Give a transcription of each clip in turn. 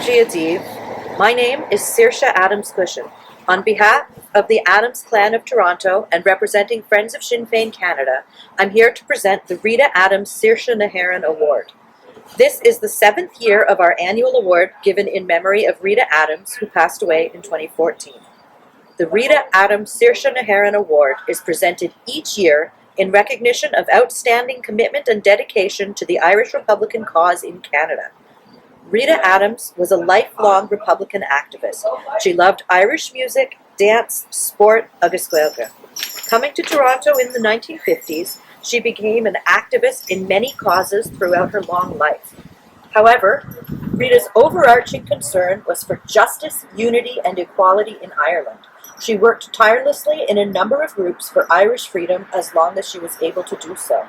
Jiadiv. My name is Saoirse Adams-Kushin. On behalf of the Adams Clan of Toronto and representing Friends of Sinn Féin Canada, I'm here to present the Rita Adams Saoirse hÉireann Award. This is the 7th year of our annual award given in memory of Rita Adams, who passed away in 2014. The Rita Adams Saoirse hÉireann Award is presented each year in recognition of outstanding commitment and dedication to the Irish Republican cause in Canada. Rita Adams was a lifelong Republican activist. She loved Irish music, dance, sport, agus gaeilge. Coming to Toronto in the 1950s, she became an activist in many causes throughout her long life. However, Rita's overarching concern was for justice, unity, and equality in Ireland. She worked tirelessly in a number of groups for Irish freedom as long as she was able to do so.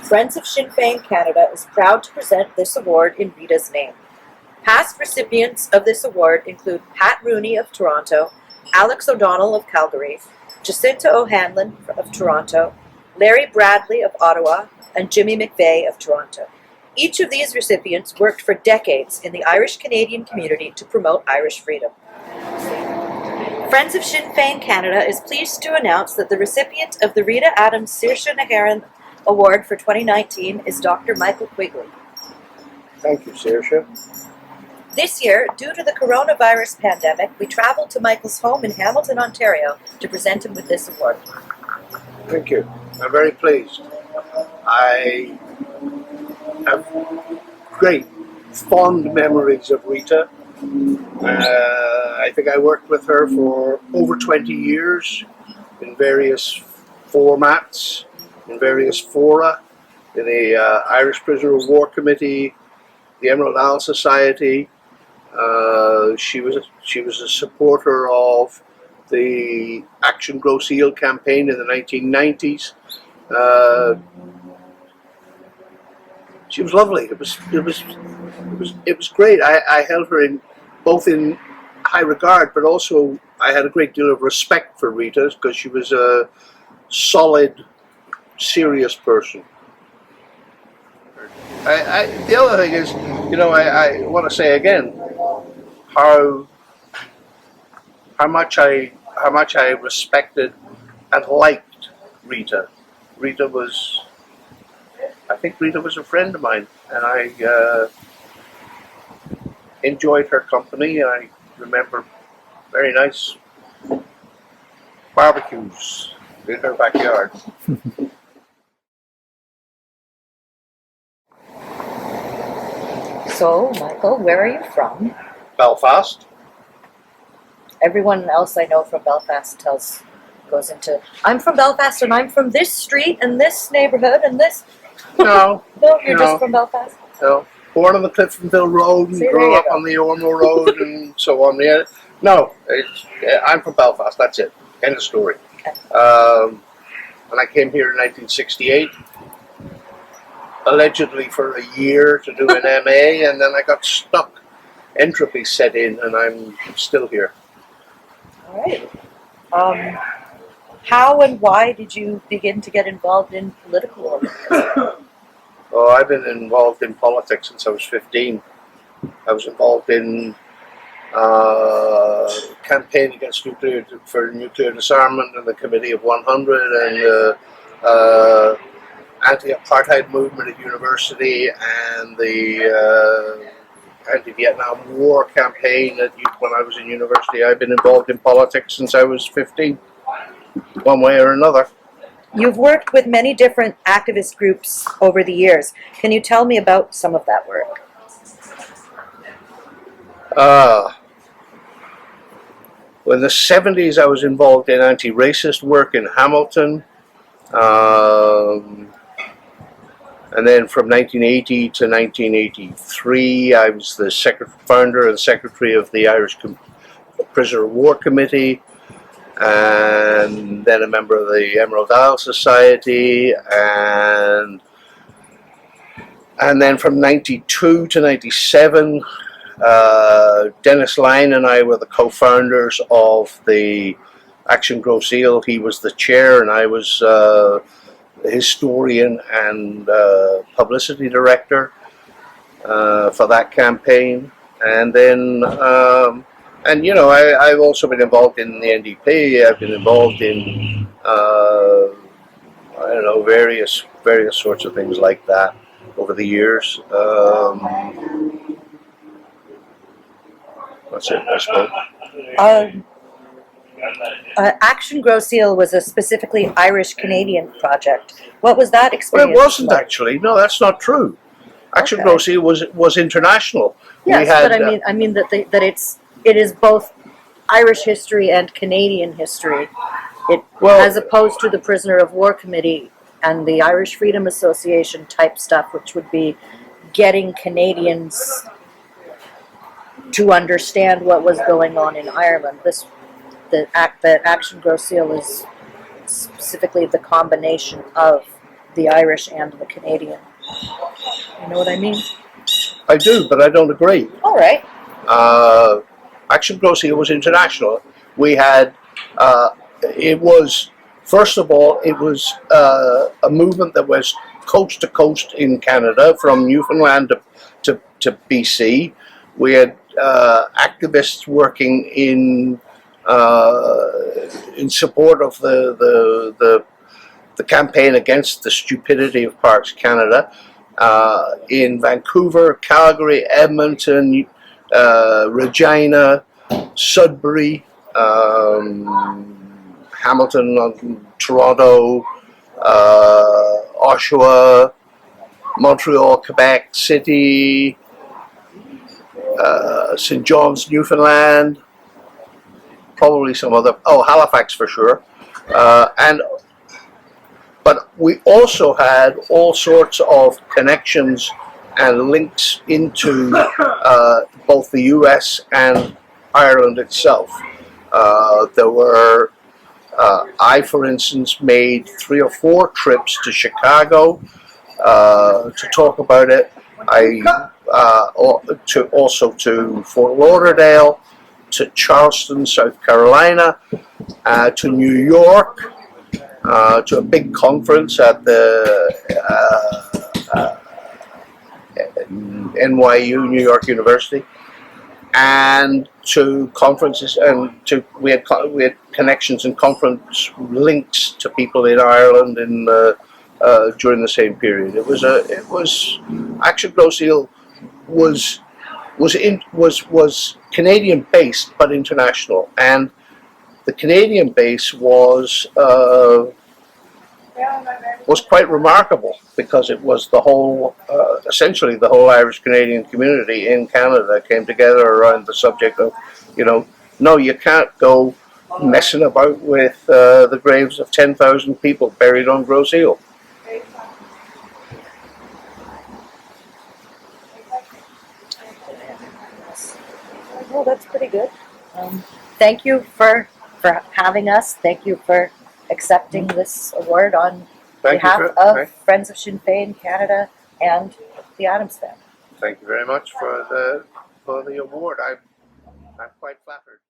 Friends of Sinn Féin Canada is proud to present this award in Rita's name. Past recipients of this award include Pat Rooney of Toronto, Alex O'Donnell of Calgary, Jacinta O'Hanlon of Toronto, Larry Bradley of Ottawa, and Jimmy McVeigh of Toronto. Each of these recipients worked for decades in the Irish-Canadian community to promote Irish freedom. Friends of Sinn Féin Canada is pleased to announce that the recipient of the Rita Adams Saoirse hÉireann Award for 2019 is Dr. Michael Quigley. Thank you, Saoirse. This year, due to the coronavirus pandemic, we traveled to Michael's home in Hamilton, Ontario to present him with this award. Thank you. I'm very pleased. I have great, fond memories of Rita. I think I worked with her for over 20 years in various formats, in various fora, in the Irish Prisoner of War Committee, the Emerald Isle Society. She was a supporter of the Action Gross Eel campaign in the 1990s. She was lovely. It was great. I held her in both in high regard, but also I had a great deal of respect for Rita because she was a solid, serious person. The other thing is, I want to say again how much I respected and liked Rita. I think Rita was a friend of mine, and I enjoyed her company. I remember very nice barbecues in her backyard. So, Michael, where are you from? Belfast. Everyone else I know from Belfast goes into, I'm from Belfast and I'm from this street and this neighborhood and this. No. No, you're just from Belfast? No. Born on the Cliftonville Road and grew up on the Ormeau Road and so on. Yeah. No, I'm from Belfast, that's it. End of story. Okay. And I came here in 1968. Allegedly for a year to do an MA, and then I got stuck. Entropy set in, and I'm still here. All right. How and why did you begin to get involved in political organizing? Oh, I've been involved in politics since I was 15. I was involved in campaign against for nuclear disarmament and the Committee of 100 and anti-apartheid movement at university and the anti-Vietnam War campaign when I was in university. I've been involved in politics since I was 15, one way or another. You've worked with many different activist groups over the years. Can you tell me about some of that work? In the 70s I was involved in anti-racist work in Hamilton. And then from 1980 to 1983, I was the founder and secretary of the Irish Prisoner of War Committee, and then a member of the Emerald Isle Society, and then from 92 to 97, Dennis Lyne and I were the co-founders of the Action Gross Eel. He was the chair, and I was historian and publicity director for that campaign. And then, and you know, I've also been involved in the NDP. I've been involved in, I don't know, various sorts of things like that over the years. That's it, I suppose. Action Grow Seal was a specifically Irish-Canadian project. What was that Well, experience it wasn't like? actually. No, that's not true. Action Okay. Grow Seal was international. Yes, We had, but I mean that it is both Irish history and Canadian history. Well- As opposed to the Prisoner of War Committee and the Irish Freedom Association type stuff, which would be getting Canadians to understand what was going on in Ireland. The Action Grow Seal is specifically the combination of the Irish and the Canadian. You know what I mean? I do, but I don't agree. All right. Action Grow Seal was international. We had, it was, first of all, it was a movement that was coast to coast in Canada, from Newfoundland to BC. We had activists working in support of the campaign against the stupidity of Parks Canada. In Vancouver, Calgary, Edmonton, Regina, Sudbury, Hamilton, Toronto, Oshawa, Montreal, Quebec City, St. John's, Newfoundland, probably some other, Halifax for sure. But we also had all sorts of connections and links into both the US and Ireland itself. I, for instance, made 3 or 4 trips to Chicago to talk about it. Also to Fort Lauderdale, to Charleston, South Carolina, to New York, to a big conference at the NYU, New York University, and to conferences, and we had connections and conference links to people in Ireland during the same period. Action Grow Seal was Canadian based but international, and the Canadian base was quite remarkable because it was the whole, essentially the whole Irish Canadian community in Canada came together around the subject of, no, you can't go messing about with the graves of 10,000 people buried on Grow Seal. Well, that's pretty good. Thank you for having us. Thank you for accepting this award on behalf of Friends of Sinn Féin Canada and the Adams family. Thank you very much for the award. I'm quite flattered.